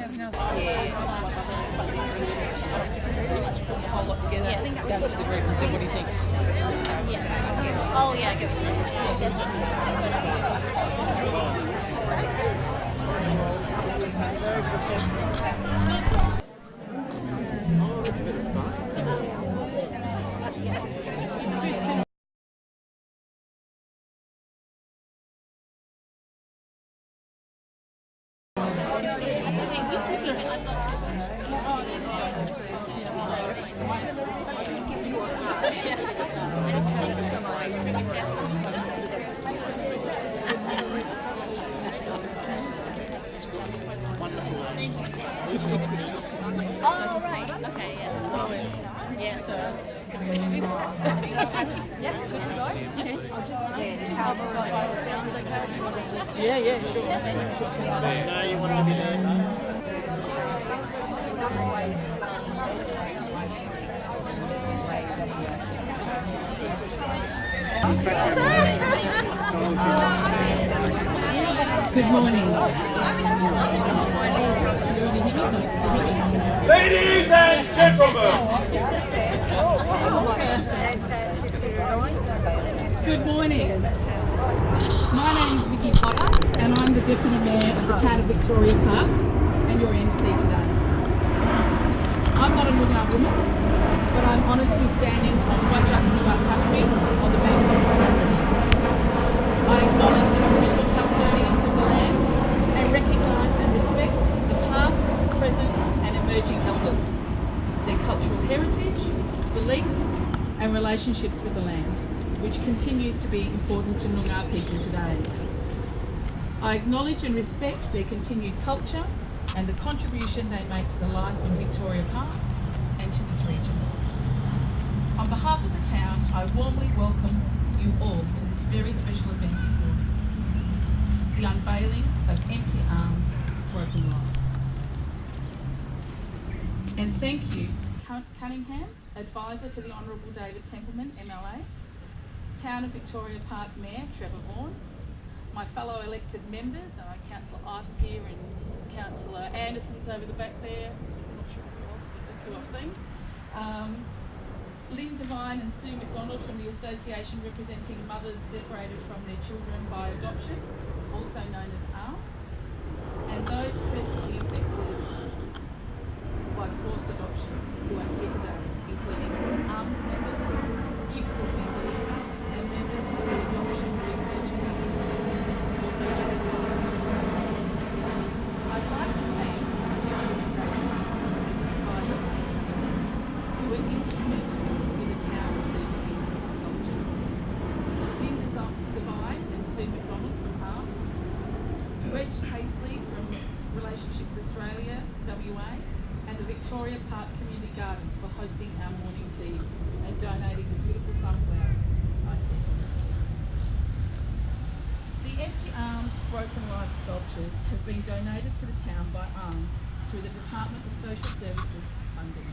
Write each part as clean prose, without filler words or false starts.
Put the whole lot together, go to the group and see what do you think. Yeah. Oh yeah, give us Oh, right. Okay, Yeah, sure. No, you want to be there. Good morning. Ladies and gentlemen, Good morning. My name is Vicky Potter and I'm the Deputy Mayor of the town of Victoria Park and your MC today. I'm not a Noongar woman, but I'm honoured to be standing on Wajak country on the banks of Australia. I acknowledge the traditional custodians of the land and recognise and respect the past, present and emerging elders, their cultural heritage, beliefs and relationships with the land, which continues to be important to Noongar people today. I acknowledge and respect their continued culture and the contribution they make to the life in Victoria Park and to this region. On behalf of the town, I warmly welcome you all to this very special event this morning, the unveiling of Empty Arms, Broken Lives. And thank you, Cunningham, Advisor to the Honourable David Templeman, MLA, Town of Victoria Park Mayor Trevor Vaughan, my fellow elected members, Councillor Ives here and Councillor Anderson's over the back there, I'm not sure who else, but that's who I've seen. Lynn Devine and Sue McDonald from the association representing mothers separated from their children by adoption, also known as ARMS, and those presently affected by forced adoptions who are here today, including ARMS members, Jigsaw members, and members of the Adoption Research Council Service, also known as ARMS. I'd like to thank the Honourable David and his advisor, who were instrumental in the town receiving these sculptures. Lynn Devine and Sue McDonald from ARMS, Reg Paisley from Relationships Australia, WA, and the Victoria Park Community Garden for hosting our morning tea and donating the beautiful sunflowers I see. The Empty Arms, Broken Lives sculptures have been donated to the town by ARMS through the Department of Social Services funding.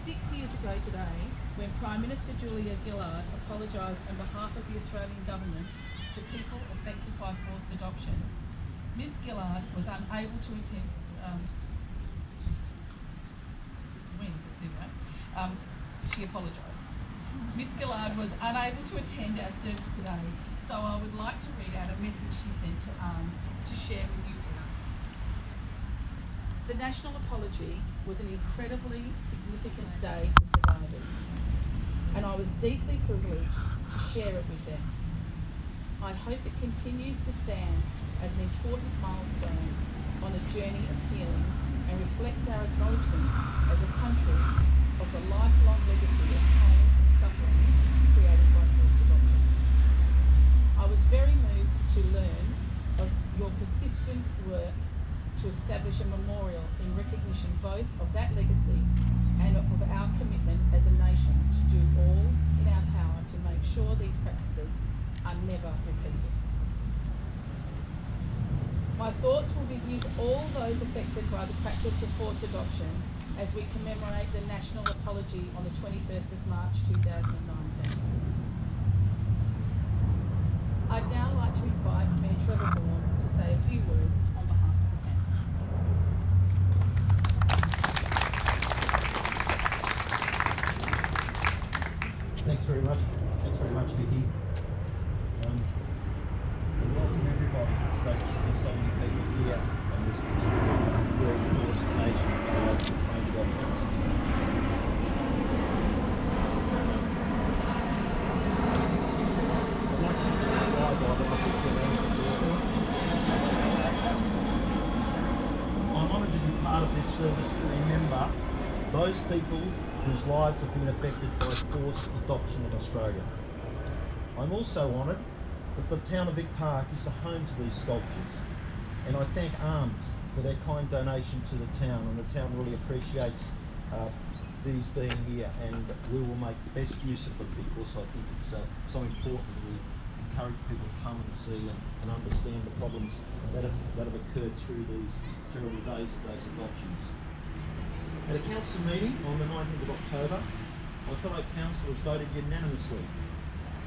6 years ago today, when Prime Minister Julia Gillard apologised on behalf of the Australian Government to people affected by forced adoption, Ms Gillard was unable to attend, she apologised. Ms Gillard was unable to attend our service today, so I would like to read out a message she sent to ARMS to share with you today. The National Apology was an incredibly significant day for survivors, and I was deeply privileged to share it with them. I hope it continues to stand as an important milestone on a journey of healing and reflects our acknowledgement as a country of the lifelong legacy of pain and suffering created by forced adoption. I was very moved to learn of your persistent work to establish a memorial in recognition both of that legacy and of our commitment as a nation to do all in our power to make sure these practices are never repeated. My thoughts will be with all those affected by the practice of forced adoption as we commemorate the National Apology on the 21st of March 2019. I'd now like to invite Mayor Trevor Vaughan to say a few words on behalf of the town. Thanks very much. Thanks very much, Vicky. And welcome everybody. It's great to see so many people here on this particular very important occasion of our local Community Council. I'd like to get this fly by, but I think we're around the door. I'm honoured to be part of this service to remember those people whose lives have been affected by forced adoption in Australia. I'm also honoured that the town of Vic Park is the home to these sculptures, and I thank ARMS for their kind donation to the town, and the town really appreciates these being here, and we will make the best use of them because I think it's so important that we encourage people to come and see and understand the problems that have occurred through these terrible days of those adoptions. At a council meeting on the 19th of October, my fellow councillors voted unanimously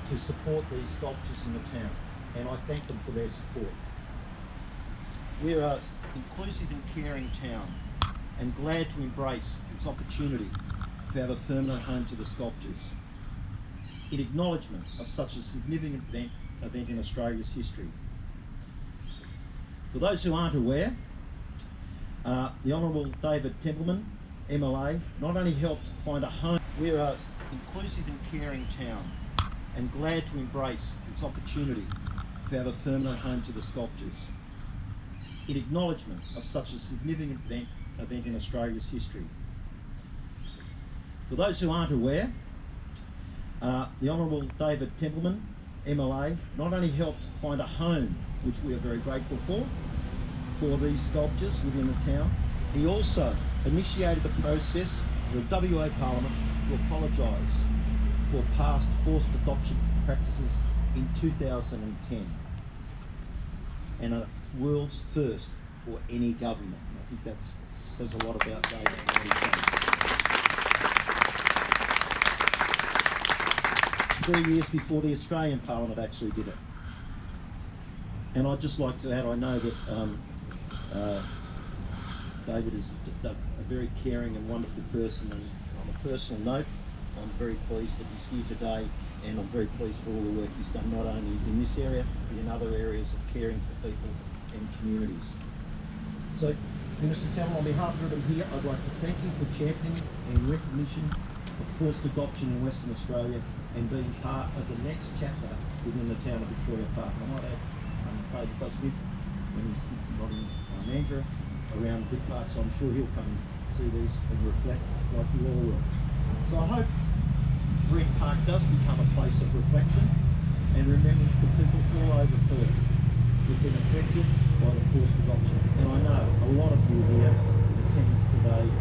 to support these sculptures in the town, and I thank them for their support. We're an inclusive and caring town, and glad to embrace this opportunity to have a permanent home to the sculptures. In acknowledgement of such a significant event in Australia's history. For those who aren't aware, the Honourable David Templeman, MLA, not only helped find a home. We're an inclusive and caring town, and glad to embrace this opportunity to have a permanent home to the sculptures. In acknowledgement of such a significant event in Australia's history. For those who aren't aware, the Honourable David Templeman, MLA, not only helped find a home, which we are very grateful for these sculptures within the town, he also initiated the process for the WA Parliament to apologise for past forced adoption practices in 2010, and a world's first for any government. And I think that says a lot about David and what he's done. 3 years before the Australian Parliament actually did it. And I'd just like to add, I know that David is a very caring and wonderful person, and on a personal note, I'm very pleased that he's here today, and I'm very pleased for all the work he's done, not only in this area, but in other areas of caring for people and communities. So, Minister Templeman, on behalf of everyone here, I'd like to thank you for championing and recognition of forced adoption in Western Australia and being part of the next chapter within the town of Victoria Park. I might add, David Smith, when he's not in Mandurah, around Vic Park, so I'm sure he'll come and see these and reflect like you all will. So I hope Vic Park does become a place of reflection and remembrance for people all over Perth who've been affected by the forced adoption. And I know a lot of you here in attendance today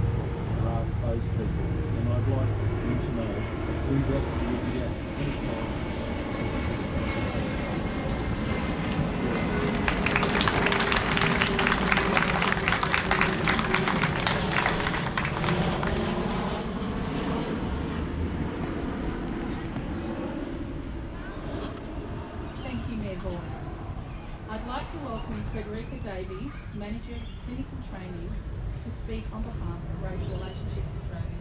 are those people, and I'd like you to know that we welcome you here anytime. I'd like to welcome Frederica Davies, Manager of Clinical Training, to speak on behalf of Racial Relationships Australia.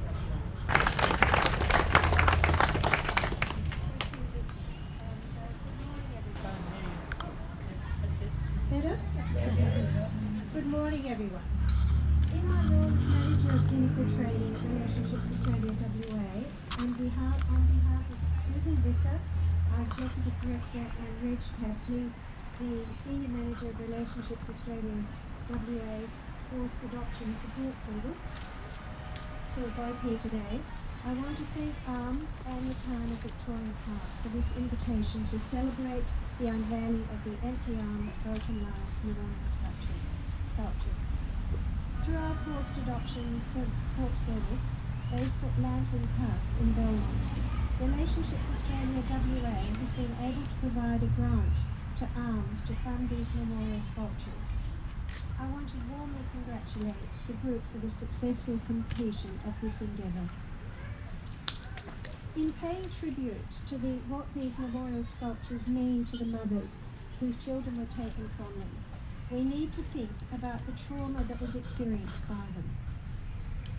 Better? Good morning, everyone. In my role as Manager of Clinical Training at Relationships Australia WA, on behalf of Susan Visser, our Executive Director, and Reg Pasley, the Senior Manager of Relationships Australia's WA's Forced Adoption Support Service, who are both here today, I want to thank ARMS and the town of Victoria Park for this invitation to celebrate the unveiling of the Empty Arms, Broken Lives memorial sculptures. Through our Forced Adoption Support Service, based at Lanterns House in Belmont, Relationships Australia WA has been able to provide a grant to ARMS to fund these memorial sculptures. I want to warmly congratulate the group for the successful completion of this endeavour. In paying tribute to what these memorial sculptures mean to the mothers whose children were taken from them, we need to think about the trauma that was experienced by them.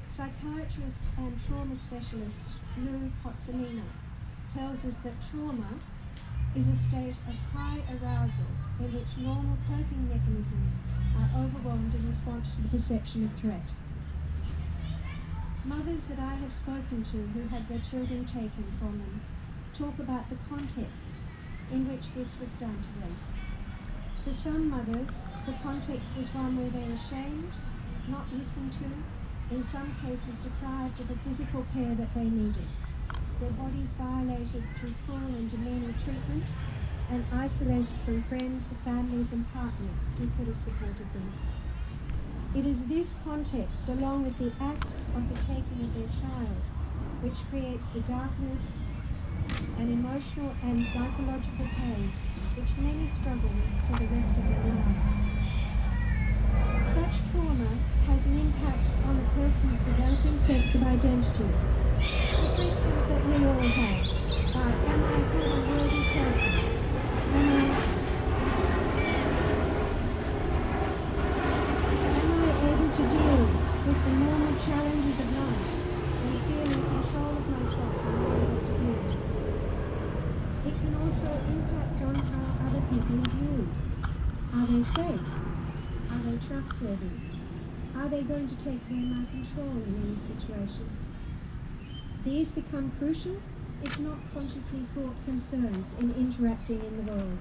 Psychiatrist and trauma specialist Lou Pozzolino tells us that trauma is a state of high arousal in which normal coping mechanisms are overwhelmed in response to the perception of threat. Mothers that I have spoken to who had their children taken from them talk about the context in which this was done to them. For some mothers, the context was one where they were shamed, not listened to, in some cases deprived of the physical care that they needed, their bodies violated through cruel and demeaning treatment, and isolated from friends, families and partners who could have supported them. It is this context, along with the act of the taking of their child, which creates the darkness and emotional and psychological pain which many struggle with for the rest of their lives. Such trauma has an impact on a person's developing sense of identity. The questions that we all have are, am I a good and worthy person? Am I able to deal with the normal challenges of life and feel in control of myself and what I have to do? It can also impact on how other people view. Are they safe? Are they trustworthy? Are they going to take away my control in any situation? These become crucial, if not consciously thought, concerns in interacting in the world.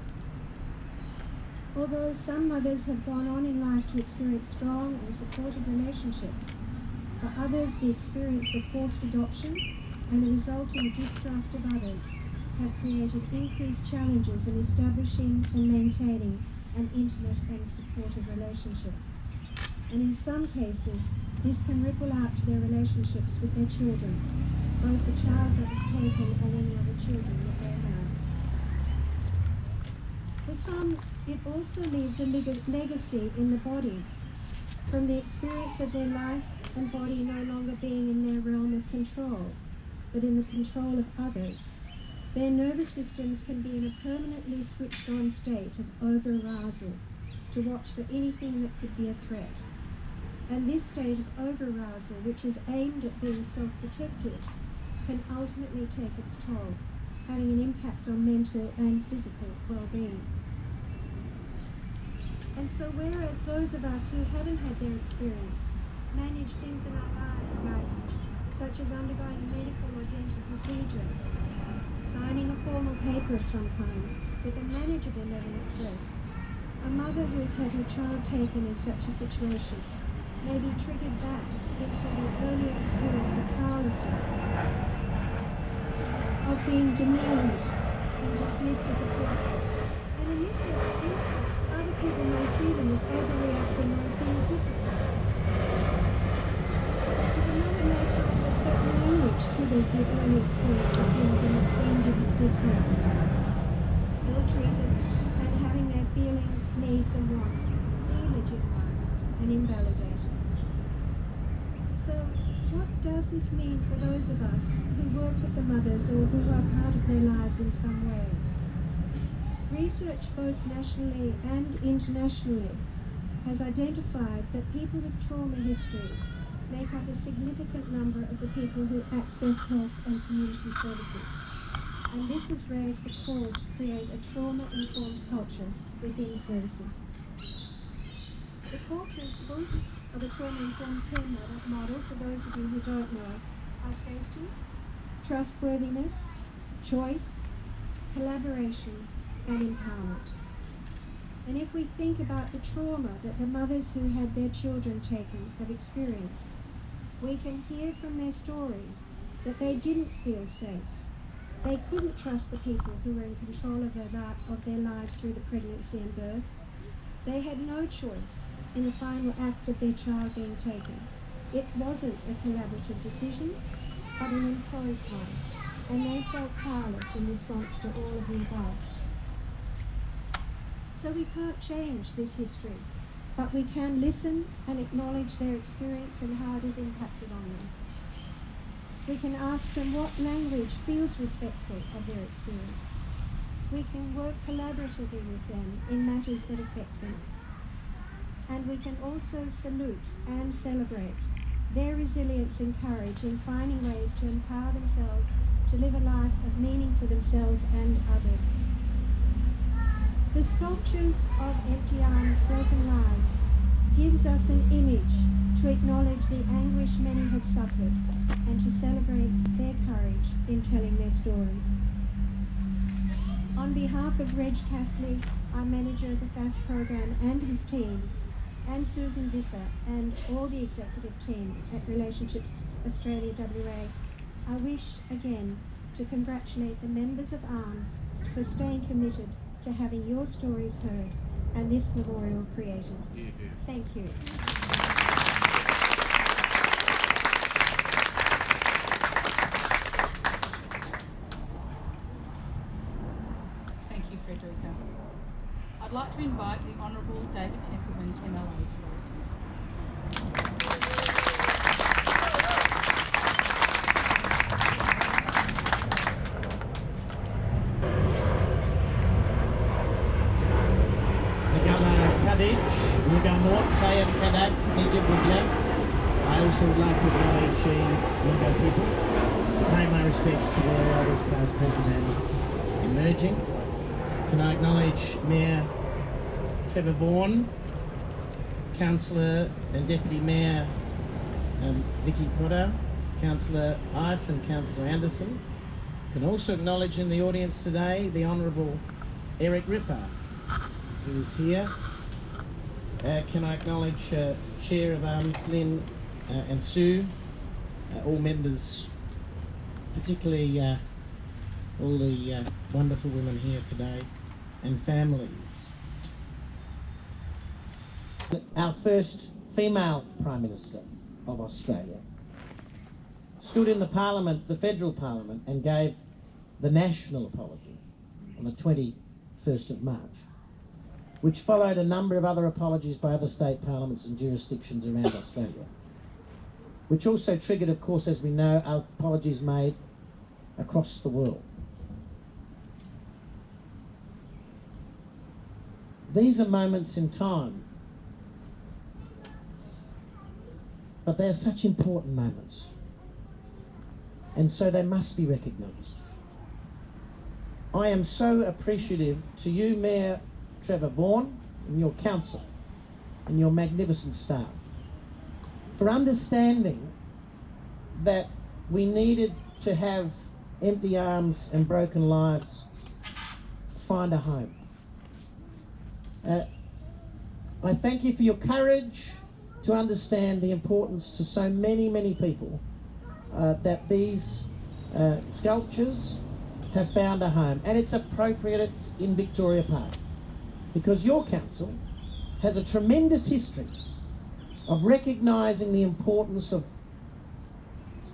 Although some mothers have gone on in life to experience strong and supportive relationships, for others the experience of forced adoption and the resulting distrust of others have created increased challenges in establishing and maintaining an intimate and supportive relationship. And in some cases, this can ripple out to their relationships with their children, both the child that was taken and any other children that they have. For some, it also leaves a legacy in the body from the experience of their life and body no longer being in their realm of control, but in the control of others. Their nervous systems can be in a permanently switched on state of over-arousal to watch for anything that could be a threat. And this state of over-arousal, which is aimed at being self-protective, can ultimately take its toll, having an impact on mental and physical well-being. And so whereas those of us who haven't had their experience manage things in our lives such as undergoing a medical or dental procedure, signing a formal paper of some kind with a manageable level of stress, a mother who has had her child taken in such a situation may be triggered back into the earlier experience of powerlessness, of being demeaned and dismissed as a person. And in this instance, other people may see them as overreacting or as being difficult. Because another may find that certain language triggers the early experience of being dismissed, ill-treated, and having their feelings, needs and wants delegitimized and invalidated. So what does this mean for those of us who work with the mothers or who are part of their lives in some way? Research both nationally and internationally has identified that people with trauma histories make up a significant number of the people who access health and community services. And this has raised the call to create a trauma-informed culture within services. The core principles of a trauma-informed care model, for those of you who don't know, are safety, trustworthiness, choice, collaboration, and empowerment. And if we think about the trauma that the mothers who had their children taken have experienced, we can hear from their stories that they didn't feel safe. They couldn't trust the people who were in control of their lives through the pregnancy and birth. They had no choice in the final act of their child being taken. It wasn't a collaborative decision, but an imposed one, and they felt powerless in response to all of the above. So we can't change this history, but we can listen and acknowledge their experience and how it has impacted on them. We can ask them what language feels respectful of their experience. We can work collaboratively with them in matters that affect them. And we can also salute and celebrate their resilience and courage in finding ways to empower themselves, to to live a life of meaning for themselves and others. The sculptures of Empty Arms, Broken Lives gives us an image to acknowledge the anguish many have suffered and to celebrate their courage in telling their stories. On behalf of Reg Castley, our manager of the FAST program, and his team, and Susan Visser and all the executive team at Relationships Australia WA, I wish again to congratulate the members of ARMS for staying committed to having your stories heard and this memorial created. Thank you. Thank you, Frederica. I'd like to invite the Honourable David Templeman, MLA, to rise. I also would like to acknowledge Yungo people. Pay my respects to their elders, past, present and emerging. Can I acknowledge Mayor Trevor Vaughan, Councillor and Deputy Mayor Vicky Potter, Councillor Ife and Councillor Anderson. Can also acknowledge in the audience today the Honourable Eric Ripper, who is here. Can I acknowledge Chair of ARMS, Lynn and Sue, all members, particularly all the wonderful women here today, and families. Our first female Prime Minister of Australia stood in the Parliament, the federal Parliament, and gave the national apology on the 21st of March. Which followed a number of other apologies by other state parliaments and jurisdictions around Australia. Which also triggered, of course, as we know, apologies made across the world. These are moments in time, but they are such important moments, and so they must be recognised. I am so appreciative to you, Mayor Trevor Vaughan, and your council and your magnificent staff for understanding that we needed to have Empty Arms and Broken Lives find a home. I thank you for your courage to understand the importance to so many people that these sculptures have found a home, and it's appropriate it's in Victoria Park. Because your council has a tremendous history of recognising the importance of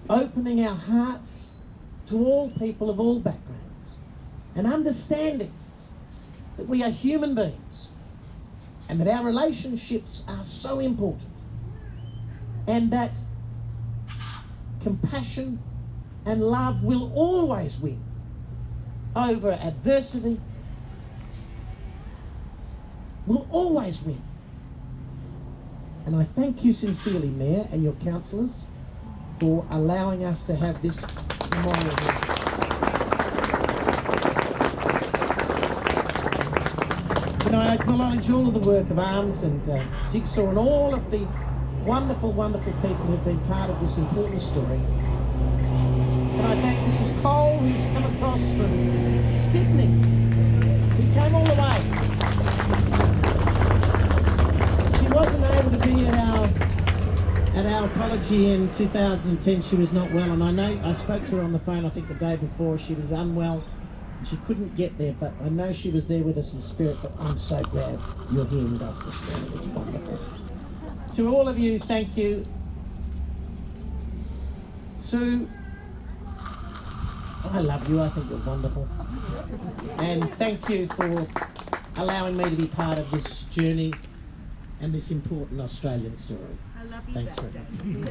opening our hearts to all people of all backgrounds and understanding that we are human beings and that our relationships are so important and that compassion and love will always win over adversity, will always win. And I thank you sincerely, Mayor, and your councillors for allowing us to have this memorial here. You know, I acknowledge all of the work of ARMS and Jigsaw and all of the wonderful people who've been part of this important story. And I thank Mrs. Cole, who's come across from Sydney. He came all the way. Wasn't able to be at our apology in 2010. She was not well, and I know I spoke to her on the phone I think the day before. She was unwell and she couldn't get there, but I know she was there with us in spirit. But I'm so glad you're here with us this morning. It's wonderful. To all of you, thank you. Sue, I love you. I think you're wonderful, and thank you for allowing me to be part of this journey and this important Australian story. I love you. Thanks very much.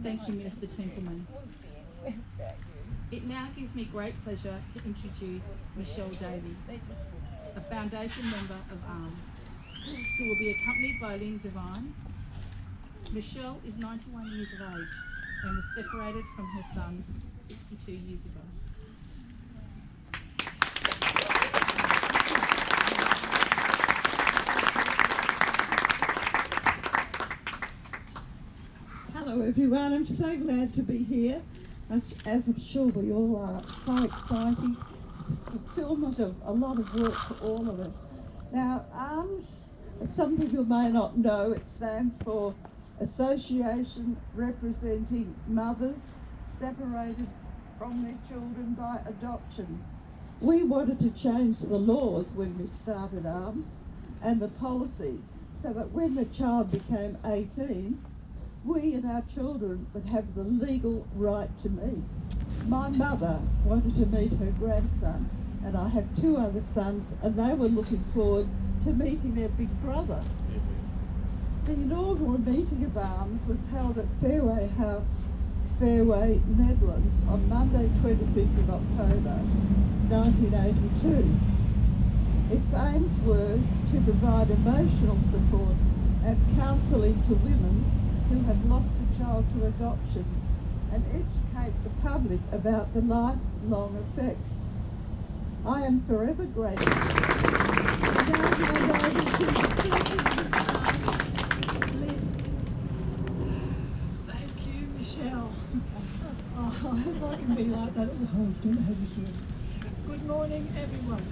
Thank you, Minister Templeman. It now gives me great pleasure to introduce Michelle Davies. a foundation member of ARMS, who will be accompanied by Lynn Devine. Michelle is 91 years of age and was separated from her son 62 years ago. Hello everyone, I'm so glad to be here. As I'm sure we all are, it's so exciting. It's a fulfilment of a lot of work for all of us. Now, ARMS, some people may not know, it stands for Association Representing Mothers Separated from Their Children by Adoption. We wanted to change the laws when we started ARMS and the policy so that when the child became 18, we and our children would have the legal right to meet. My mother wanted to meet her grandson, and I have 2 other sons, and they were looking forward to meeting their big brother. The inaugural meeting of ARMS was held at Fairway House, Fairway, Netherlands on Monday 25th of October 1982. Its aims were to provide emotional support and counselling to women who have lost a child to adoption and educate the public about the lifelong effects. I am forever grateful. Thank you, Michelle. Oh, if I can be like that at the home, don't know how to do it. Good morning, everyone.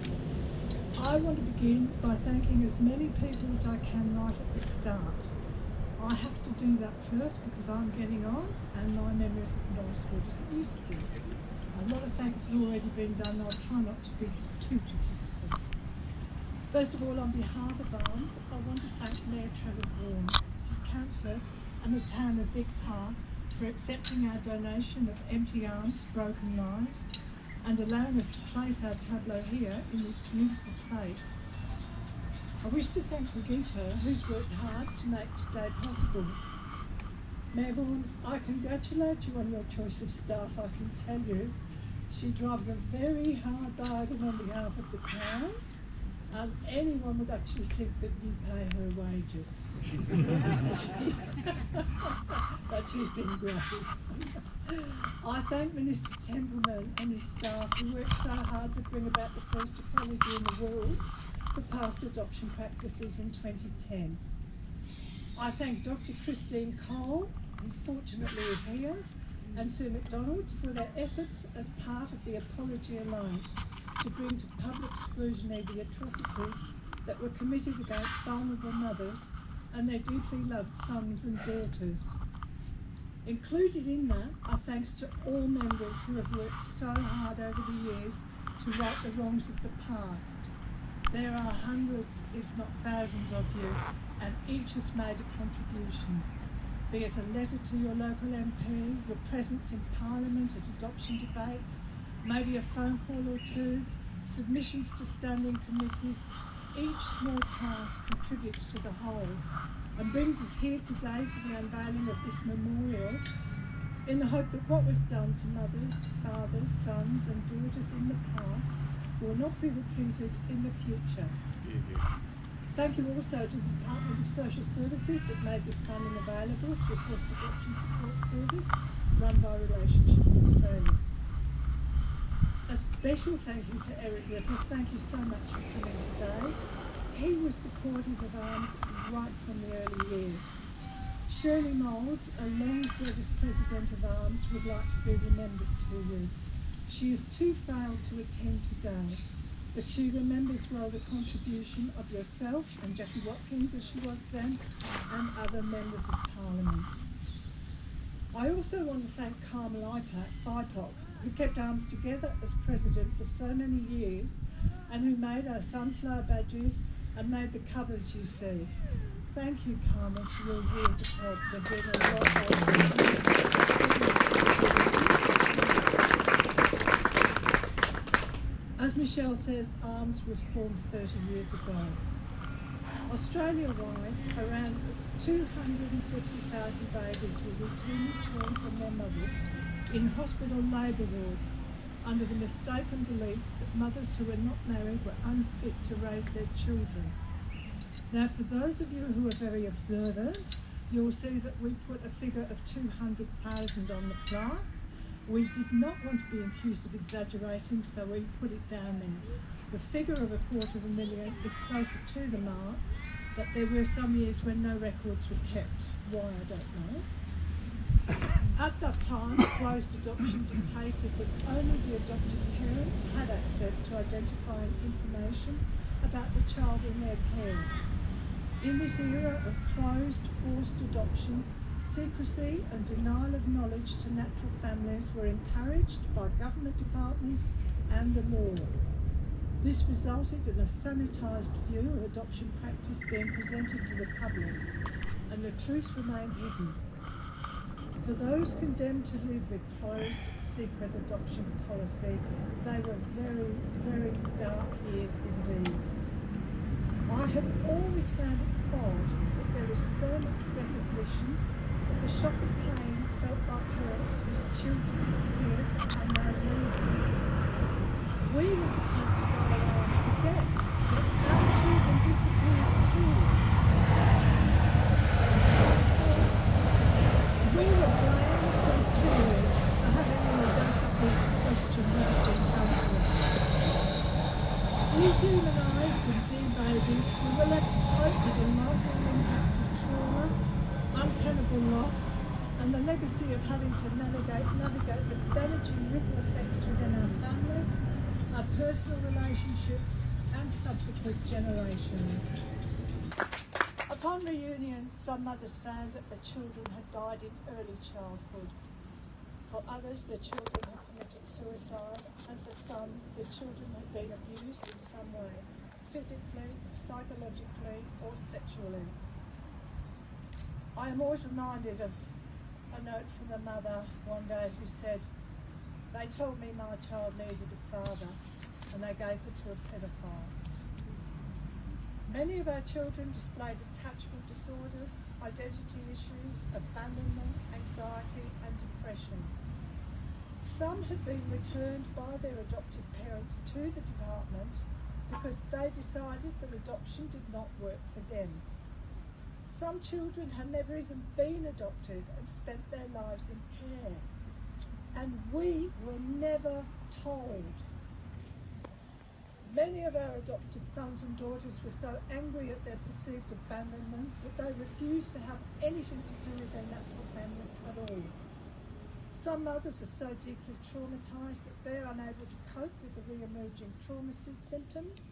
I want to begin by thanking as many people as I can right at the start. I have to do that first because I'm getting on and my memory isn't as good as it used to be. A lot of thanks have already been done. I'll try not to be too duplicitous. First of all, on behalf of ARMS, I want to thank Mayor Trevor Vaughan, his councillor, and the town of Vic Park for accepting our donation of Empty Arms, Broken Lives, and allowing us to place our tableau here in this beautiful place. I wish to thank Brigitte, who's worked hard to make today possible. Mayor Vaughan, I congratulate you on your choice of staff. I can tell you, she drives a very hard bargain on behalf of the town, and anyone would actually think that you pay her wages. But she's been great. I thank Minister Templeman and his staff who worked so hard to bring about the first equality in the world for past adoption practices in 2010. I thank Dr. Christine Cole, who fortunately is here, and Sue McDonald for their efforts as part of the Apology Alliance to bring to public scrutiny the atrocities that were committed against vulnerable mothers and their deeply loved sons and daughters. Included in that are thanks to all members who have worked so hard over the years to right the wrongs of the past. There are hundreds, if not thousands of you, and each has made a contribution, be it a letter to your local MP, your presence in Parliament at adoption debates, maybe a phone call or two, submissions to standing committees. Each small task contributes to the whole and brings us here today for the unveiling of this memorial in the hope that what was done to mothers, fathers, sons and daughters in the past will not be repeated in the future. Thank you also to the Department of Social Services that made this funding available through Forced Adoption Support Service run by Relationships Australia. A special thank you to Eric Little. Thank you so much for coming today. He was supportive of ARMS right from the early years. Shirley Mould, a long-service president of ARMS, would like to be remembered to you. She is too frail to attend today, but she remembers well the contribution of yourself and Jackie Watkins, as she was then, and other members of Parliament. I also want to thank Carmel Ipock, who kept ARMS together as president for so many years and who made our sunflower badges and made the covers you see. Thank you, Carmel, for your years of help. They've been a lot As Michelle says, ARMS was formed 30 years ago. Australia-wide, around 250,000 babies were routinely torn from their mothers in hospital labour wards under the mistaken belief that mothers who were not married were unfit to raise their children. Now, for those of you who are very observant, you'll see that we put a figure of 200,000 on the plaque. We did not want to be accused of exaggerating, so we put it down there. The figure of 250,000 is closer to the mark, but there were some years when no records were kept. Why, I don't know. At that time, closed adoption dictated that only the adopted parents had access to identifying information about the child in their care. In this era of closed, forced adoption, secrecy and denial of knowledge to natural families were encouraged by government departments and the law. This resulted in a sanitised view of adoption practice being presented to the public, and the truth remained hidden. For those condemned to live with closed, secret adoption policy, they were very, very dark years indeed. I have always found it odd that there is so much recognition of the shock and pain felt by parents whose children disappeared for unknown reasons. We were supposed to go around and forget that our children disappeared too. We were blamed and killed for having the audacity to question what had been done to us. Dehumanised and debabied, we were left to cope with the lifelong impacts of trauma, untenable loss, and the legacy of having to navigate the damaging ripple effects within our families, our personal relationships, and subsequent generations. Upon reunion, some mothers found that their children had died in early childhood. For others, their children had committed suicide, and for some, their children had been abused in some way, physically, psychologically, or sexually. I am always reminded of a note from the mother one day who said, "They told me my child needed a father, and they gave her to a pedophile." Many of our children displayed attachment disorders, identity issues, abandonment, anxiety and depression. Some had been returned by their adoptive parents to the department because they decided that adoption did not work for them. Some children had never even been adopted and spent their lives in care. And we were never told. Many of our adopted sons and daughters were so angry at their perceived abandonment that they refused to have anything to do with their natural families at all. Some mothers are so deeply traumatised that they're unable to cope with the re-emerging trauma symptoms,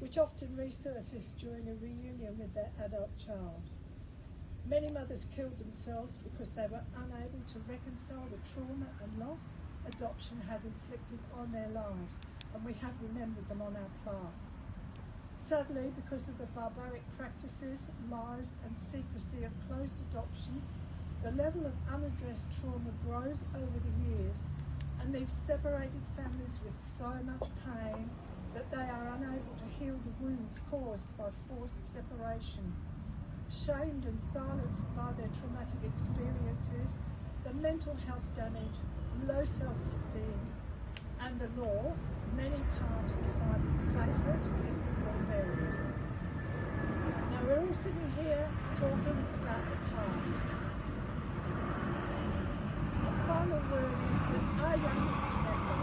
which often resurface during a reunion with their adult child. Many mothers killed themselves because they were unable to reconcile the trauma and loss adoption had inflicted on their lives, and we have remembered them on our plaque. Sadly, because of the barbaric practices, lies and secrecy of closed adoption, the level of unaddressed trauma grows over the years and leaves separated families with so much pain that they are unable to heal the wounds caused by forced separation. Shamed and silenced by their traumatic experiences, the mental health damage, low self-esteem, and the law, many parties find it safer to keep them all buried. Now we're all sitting here talking about the past. The final word is that our youngest member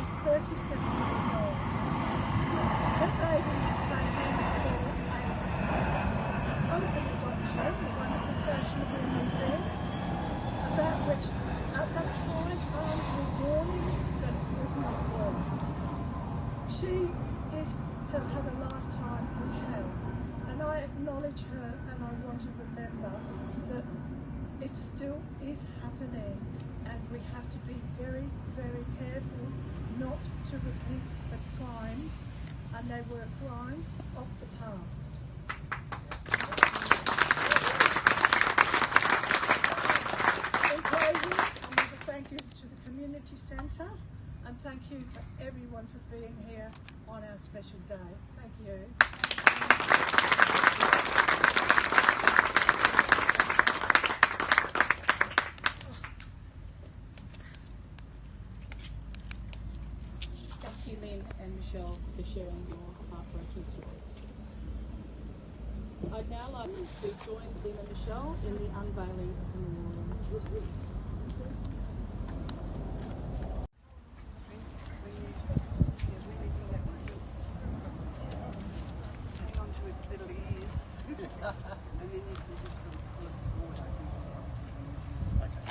is 37 years old. Her baby was taken for open adoption, the wonderful fashionable new thing, about which at that time arms were warning that it would not work. She has had a lifetime of hell, and I acknowledge her and I want to remember that it still is happening, and we have to be very, very careful not to repeat the crimes, and they were crimes of the past. In closing, I want to thank you to the Community Centre, and thank you for everyone for being here on our special day. Thank you. I'd now like to join Lynn and Michelle in the unveiling of the memorial. Hang on to its little ears. And then you can just sort of pull it forward. I think. Okay.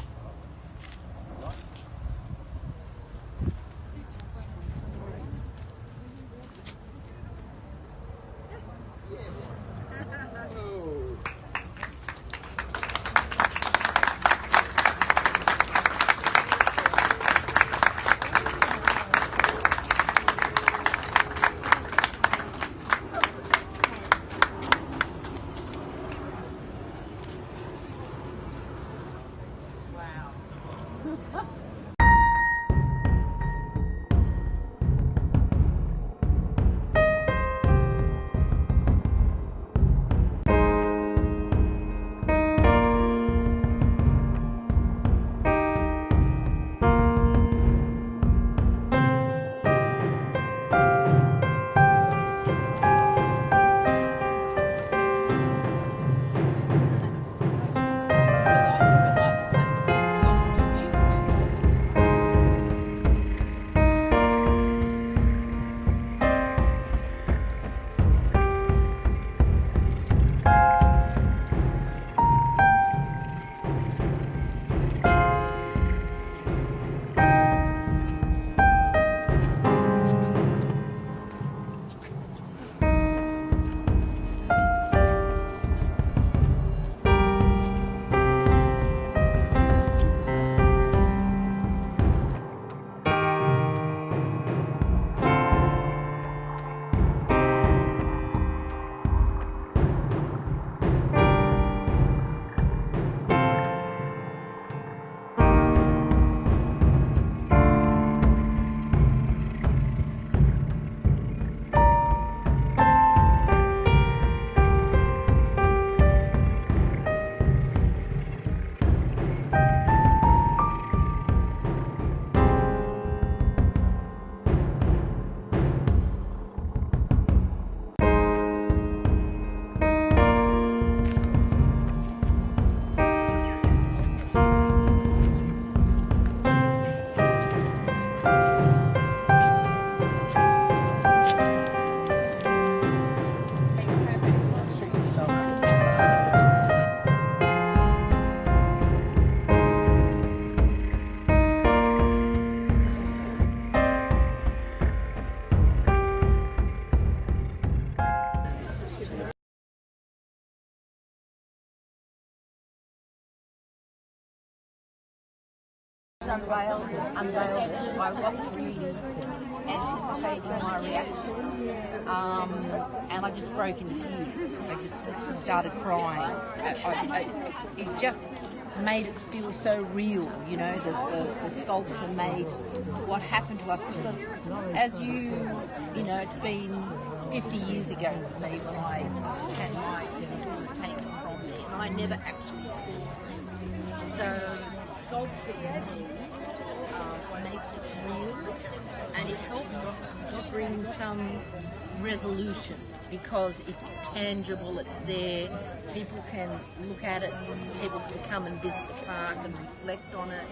Right. Unveiled it, I wasn't really anticipating my reaction, and I just broke into tears. I just started crying. It just made it feel so real, you know, the sculpture made what happened to us, because as you know, it's been 50 years ago for me when I had my daughter taken from me, and I never actually saw it. So sculpture makes it real, and it helps to bring some resolution because it's tangible, it's there, people can look at it, people can come and visit the park and reflect on it.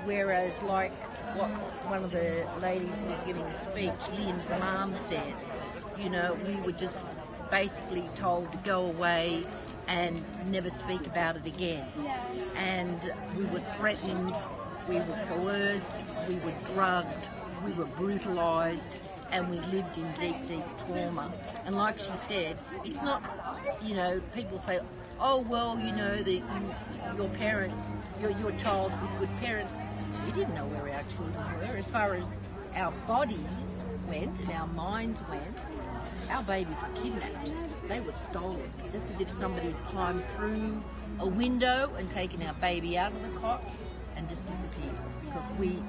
Whereas, like what one of the ladies who was giving a speech, Lynn's mum said, you know, we were just basically told to go away and never speak about it again. And we were threatened, we were coerced, we were drugged, we were brutalised, and we lived in deep, deep trauma. And like she said, it's not, you know, people say, oh, well, you know, your parents, your child with good parents. We didn't know where our children were. As far as our bodies went and our minds went, our babies were kidnapped. They were stolen, just as if somebody had climbed through a window and taken our baby out of the cot and just disappeared, because we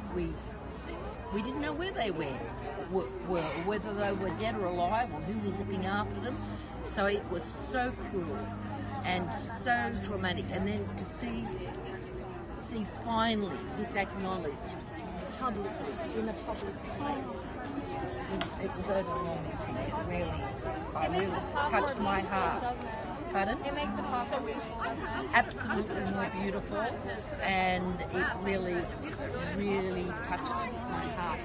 didn't know where they were, whether they were dead or alive, or who was looking after them. So it was so cruel and so traumatic. And then to see finally this acknowledged publicly in a public place. It was overwhelming. It really touched my heart. Pardon? It makes the park more beautiful, doesn't it? Absolutely more beautiful, and it really, really touched my heart.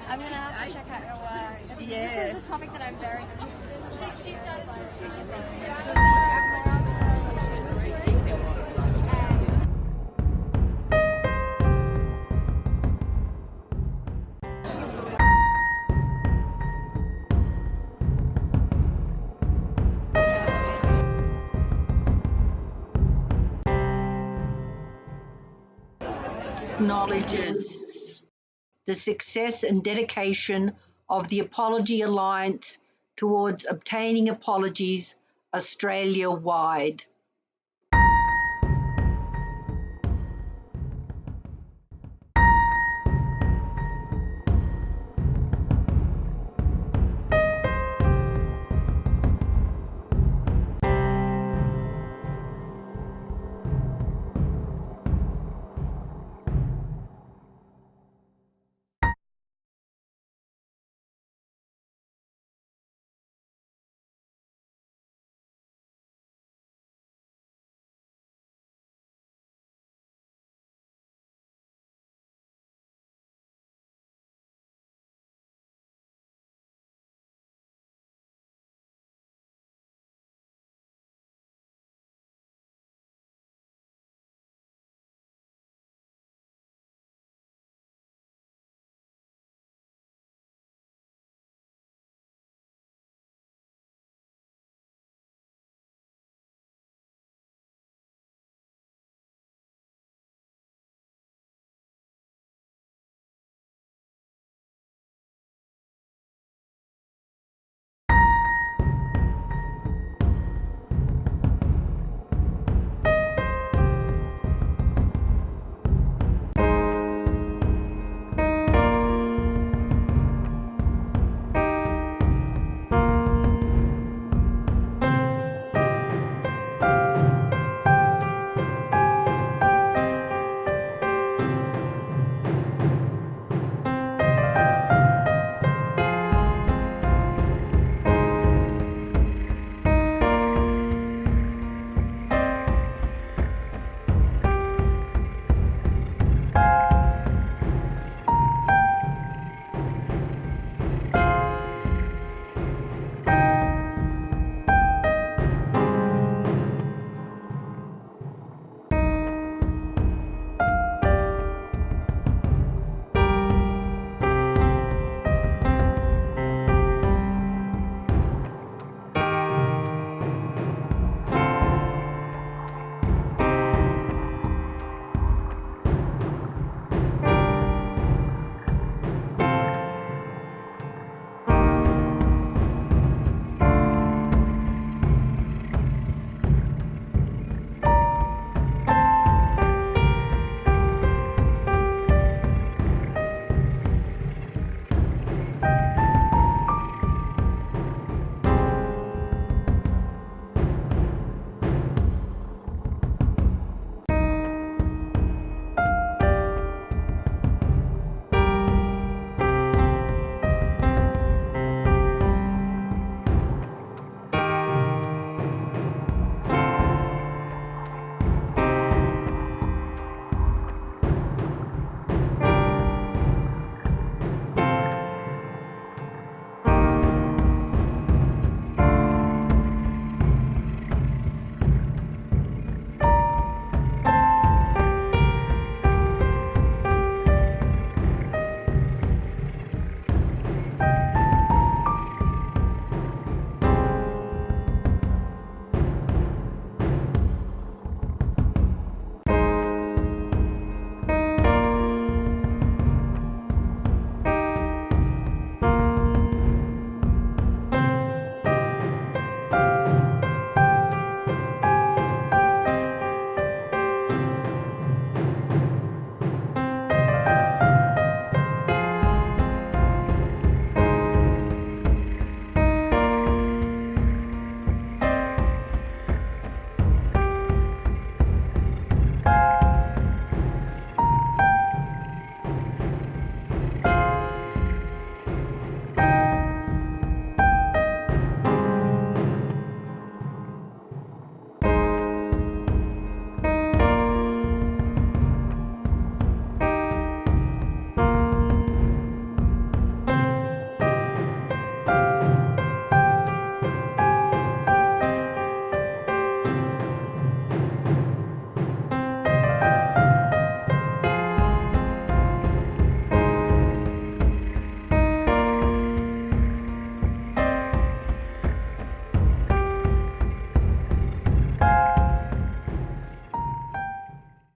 I'm gonna have to check out your work. Yeah. This is a topic that I'm very interested in. She started acknowledges the success and dedication of the Apology Alliance towards obtaining apologies Australia-wide.